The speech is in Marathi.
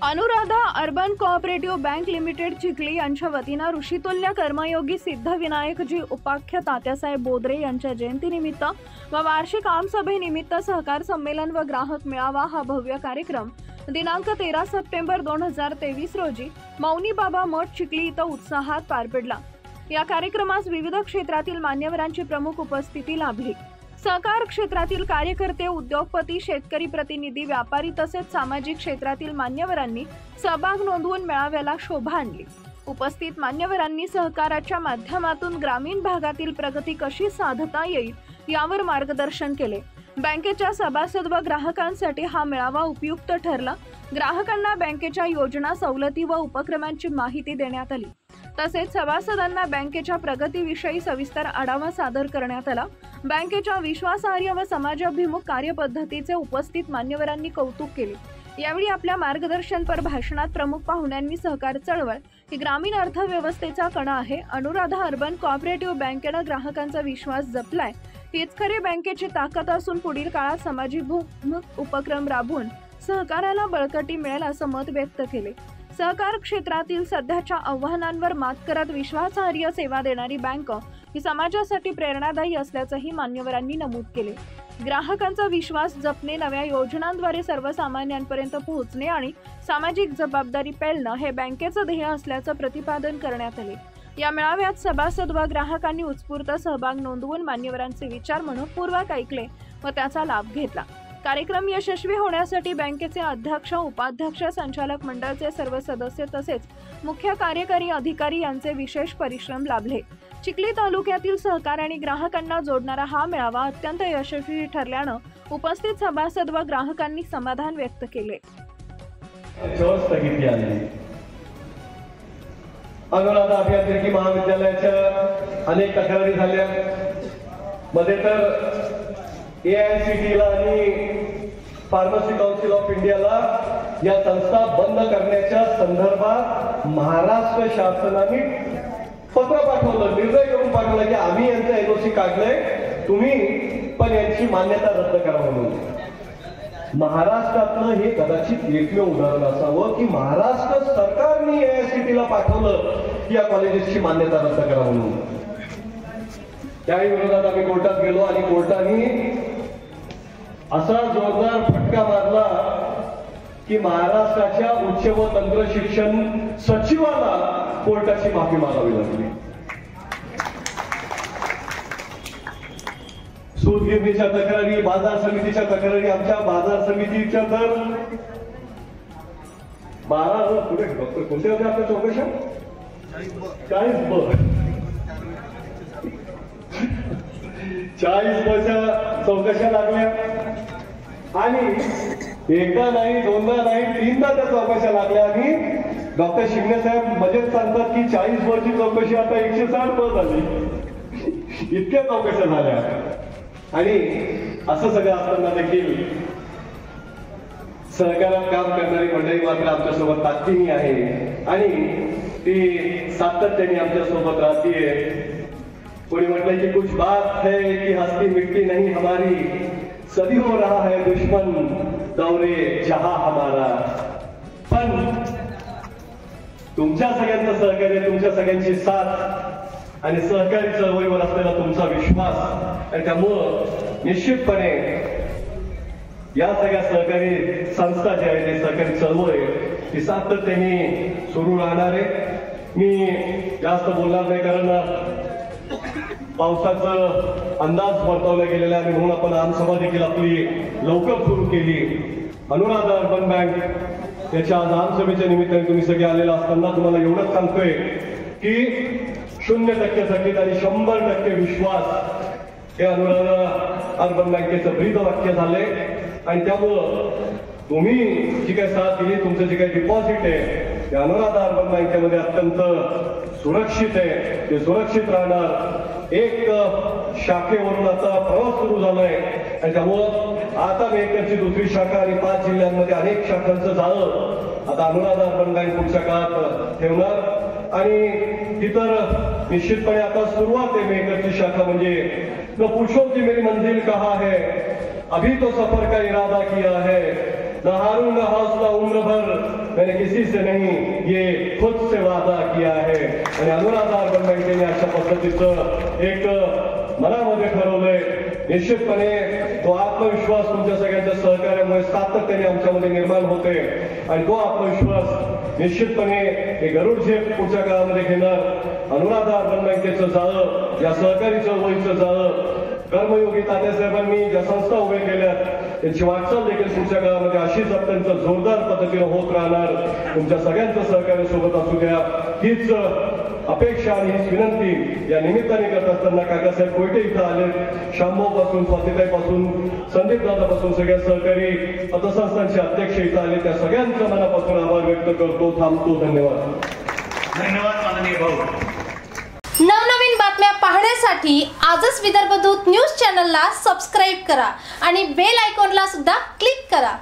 Anuradha urban cooperative bank limited Chikhli यांच्या वतीनं ऋषितुल्य कर्मयोगी सिद्धविनायकजी उपाख्य तात्यासाहेब बोदरे यांच्या जयंतीनिमित्त व वार्षिक आमसभेनिमित्त सहकार संमेलन व ग्राहक मेळावा हा भव्य कार्यक्रम दिनांक 13 सप्टेंबर 2023 रोजी मौनी बाबा मठ चिखली इथं उत्साहात पार पडला। या कार्यक्रमास विविध क्षेत्रातील मान्यवरांची प्रमुख उपस्थिती लाभली। सहकार क्षेत्रातील कार्यकर्ते, उद्योगपती, शेतकरी प्रतिनिधी, व्यापारी तसेच सामाजिक क्षेत्रातील मान्यवरांनी सहभाग नोंदवून मेळाव्याला शोभा आणली। उपस्थित मान्यवरांनी सहकाराच्या माध्यमातून ग्रामीण भागातील प्रगती कशी साधता येईल यावर मार्गदर्शन केले। बँकेच्या सभासद व ग्राहकांसाठी हा मेळावा उपयुक्त ठरला। ग्राहकांना बँकेच्या योजना, सवलती व उपक्रमांची माहिती देण्यात आली। तसेच सभासदांना बँकेच्या प्रगतीविषयी सविस्तर आढावा सादर करण्यात आला। बँकेच्या विश्वासार्ह व समाजाभिमुख कार्यपद्धतीचे उपस्थित मान्यवरांनी कौतुक केले। यावेळी आपल्या मार्गदर्शनपर भाषणात प्रमुख पाहुण्यांनी सहकार चळवळ ही ग्रामीण अर्थव्यवस्थेचा कणा आहे, अनुराधा अर्बन कोऑपरेटिव्ह बँकेने ग्राहकांचा विश्वास जपलाय, हीच खरी बँकेची ताकद असून पुढील काळात समाजाभिमुख उपक्रम राबवून सहकाराला बळकटी मिळेल असं मत व्यक्त केले। सहकार क्षेत्रातील सध्याच्या आव्हानांवर मात करत विश्वासार्ह सेवा देणारी बँक ही समाजासाठी प्रेरणादायी असल्याचंही मान्यवरांनी नमूद केले। ग्राहकांचा विश्वास जपणे, नव्या योजनांद्वारे सर्वसामान्यांपर्यंत पोहोचणे आणि सामाजिक जबाबदारी पेलणं हे बँकेचं ध्येय असल्याचं प्रतिपादन करण्यात आले। या मेळाव्यात सभासद व ग्राहकांनी उत्स्फूर्त सहभाग नोंदवून मान्यवरांचे विचार मनपूर्वक ऐकले व त्याचा लाभ घेतला। कार्यक्रम यशस्वी होण्यासाठी बँकेचे अध्यक्ष, उपाध्यक्ष, संचालक मंडळाचे सर्व सदस्य तसेच मुख्य कार्यकारी अधिकारी यांचे विशेष परिश्रम लाभले। चिखली तालुक्यातील सहकार आणि ग्राहकांना जोडणारा हा मेळावा अत्यंत यशस्वी ठरल्यानं उपस्थित सभासद व ग्राहकांनी समाधान व्यक्त केले। अनुराधा अभियांत्रिकी महाविद्यालयाच्या अनेक तक्रारी झाल्या मध्ये तर AICTE ला आणि फार्मसी काउन्सिल ऑफ इंडियाला या संस्था बंद करण्याच्या संदर्भात महाराष्ट्र शासनाने पत्र पाठवलं, निर्णय करून पाठवला की आम्ही यांचं NOC काढलंय, तुम्ही पण यांची मान्यता रद्द करा म्हणून। महाराष्ट्रातलं हे कदाचित एकमेव उदाहरण असावं की महाराष्ट्र सरकारने AICTE ला पाठवलं की या कॉलेजेसची मान्यता रद्द करा म्हणून। त्याही विरोधात आम्ही कोर्टात गेलो आणि कोर्टाने असा जोरदार फटका मारला की महाराष्ट्राच्या उच्च व तंत्र शिक्षण सचिवाला कोर्टाची माफी मागावी लागली। सूतगिरणीच्या तक्रारी, बाजार समितीच्या तक्रारी, आमच्या बाजार समितीच्या तर 12 पुढे डॉक्टर कोणत्या होत्या आपल्या चौकशा? 40 चौकशा लागल्या आणि एकदा नाही, दोनदा नाही, तीनदा त्या चौकशा लागल्या आणि डॉक्टर शिंदे साहेब मजेत सांगतात की 40 वर्षी चौकशी आता 160 झाली, इतक्या चौकशा झाल्या। आणि असं सगळं असताना देखील सहकारात काम करणारी मंडळी मात्र आमच्यासोबत ताकदीने आहे आणि ती सातत्याने आमच्यासोबत राहतीये। कोणी म्हटलंय की कुछ बात है कि हस्ती मिट्टी नहीं हमारी, सदी हो रहा है दुश्मन दौरे जहां हमारा। पण तुमच्या सगळ्यांचं सहकार्य, तुमच्या सगळ्यांची साथ आणि सहकारी चळवळीवर असलेला तुमचा विश्वास आणि त्यामुळं निश्चितपणे या सगळ्या सहकारी संस्था ज्या आहेत, ते सहकारी चळवळ ही सातत्याने सुरू राहणार आहे। मी जास्त बोलणार नाही कारण पावसाचा अंदाज वर्तवला गेलेला आहे म्हणून आपण आमसभा देखील आपली लवकर सुरू केली। अनुराधा अर्बन बँक याच्या आज आमसभेच्या निमित्ताने तुम्ही सगळे आलेला असताना तुम्हाला एवढंच सांगतोय की 0% थकीत आणि 100% विश्वास हे अनुराधा अर्बन बँकेचं ब्रीदवाक्य झालंय आणि त्यामुळं तुम्ही जी काही साथ दिली, तुमचं जे काही डिपॉझिट आहे ते अनुराधा अर्बन बँकेमध्ये अत्यंत सुरक्षित आहे, ते सुरक्षित राहणार। एक शाखेवरून आता प्रवास सुरू झालाय आणि त्यामुळं आता मेकरची दुसरी शाखा आणि 5 जिल्ह्यांमध्ये अनेक शाखांचं जाळं आता अनुराधा अर्बन बँक पुढच्या काळात ठेवणार आणि ती तर निश्चितपणे आता सुरुवात आहे। मेकरची शाखा म्हणजे न पूछो कि मेरी मंजिल कहाँ है, अभी तो सफर का इरादा किया है, न हारूंगा हौसला उम्र भर, मैंने किसी से नहीं, ये खुद से वादा किया है. आणि अनुराधा अर्बन बँकेने अशा पद्धतीचं एक मनामध्ये ठरवलंय. निश्चितपणे तो आत्मविश्वास तुमच्या सगळ्यांच्या सहकार्यामुळे सातत्याने आमच्यामध्ये निर्माण होते आणि तो आत्मविश्वास निश्चितपणे हे गरुड झेप पुढच्या काळामध्ये घेणार. अनुराधा अर्बन बँकेचं जाळं, या सहकारी चळवळीचं जाळं, कर्मयोगी तात्यासाहेबांनी ज्या संस्था उभ्या केल्यात त्यांची वाटचाल देखील पुढच्या काळामध्ये अशीच अत्यंत जोरदार पद्धतीने होत राहणार. तुमच्या सगळ्यांचं सहकार्य सोबत असू द्या, हीच अपेक्षा आणि हीच विनंती या निमित्ताने करत असताना काकासाहेब कोयटे इथं आले. शांभाऊ पासून, स्वातीताई पासून, संदीप दादा पासून सगळ्या सहकारी पतसंस्थांचे अध्यक्ष इथं आले. त्या सगळ्यांचा मनापासून आभार व्यक्त करतो. थांबतो. धन्यवाद. धन्यवाद माननीय भाऊ. नवनवीन बातम्या पाहण्यासाठी आजच विदर्भ दूत न्यूज चॅनलला सबस्क्राईब करा आणि बेल आयकॉनला सुद्धा क्लिक करा.